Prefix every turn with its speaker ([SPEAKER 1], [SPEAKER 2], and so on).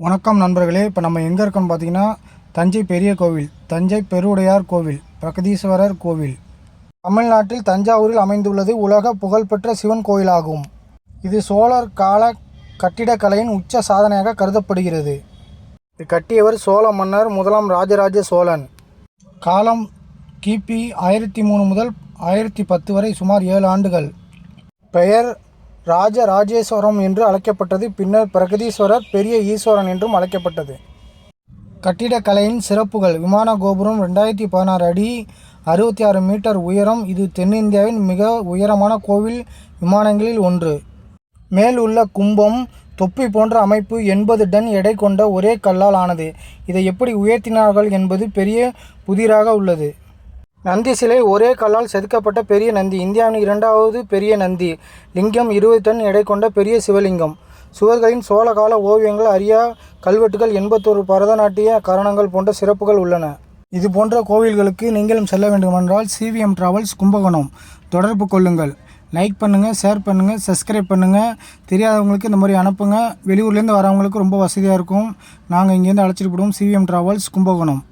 [SPEAKER 1] வணக்கம் நண்பர்களே. இப்போ நம்ம எங்கே இருக்கோம்னு பார்த்தீங்கன்னா, தஞ்சை பெரிய கோவில், தஞ்சை பெருவுடையார் கோவில், பிரகதீஸ்வரர் கோவில் தமிழ்நாட்டில் தஞ்சாவூரில் அமைந்துள்ளது. உலக புகழ்பெற்ற சிவன் கோயிலாகும். இது சோழர் கால கட்டிடக்கலையின் உச்ச சாதனையாக கருதப்படுகிறது. இது கட்டியவர் சோழ மன்னர் முதலாம் ராஜராஜ சோழன். காலம் கிபி 1003 முதல் 1010 வரை, சுமார் 7 ஆண்டுகள். பெயர் ராஜராஜேஸ்வரம் என்று அழைக்கப்பட்டது. பின்னர் பிரகதீஸ்வரர் பெரிய ஈஸ்வரன் என்றும் அழைக்கப்பட்டது. கட்டிடக்கலையின் சிறப்புகள்: விமான கோபுரம் 2016 அடி 66 மீட்டர் உயரம். இது தென்னிந்தியாவின் மிக உயரமான கோவில் விமானங்களில் ஒன்று. மேல் உள்ள கும்பம் தொப்பி போன்ற அமைப்பு 80 டன் எடை கொண்ட ஒரே கல்லால் ஆனது. இதை எப்படி உயர்த்தினார்கள் என்பது பெரிய புதிராக உள்ளது. நந்தி சிலை ஒரே கல்லால் செதுக்கப்பட்ட பெரிய நந்தி. இந்தியாவின் 2வது பெரிய நந்தி. லிங்கம் 20 டன் எடை கொண்ட பெரிய சிவலிங்கம். சுவர்களின் சோழகால ஓவியங்கள், அரியா கல்வெட்டுகள், 81 பரதநாட்டிய கரணங்கள் போன்ற சிறப்புகள் உள்ளன. இது போன்ற கோவில்களுக்கு நீங்களும் செல்ல வேண்டுமென்றால் CVM டிராவல்ஸ் கும்பகோணம் தொடர்பு கொள்ளுங்கள். லைக் பண்ணுங்கள், ஷேர் பண்ணுங்கள், சப்ஸ்கிரைப் பண்ணுங்கள். தெரியாதவங்களுக்கு இந்த மாதிரி அனுப்புங்க. வெளியூர்லேருந்து வரவங்களுக்கு ரொம்ப வசதியாக இருக்கும். நாங்கள் இங்கேருந்து அழைச்சிட்டு போடுவோம். CVM travels Kumbakonam.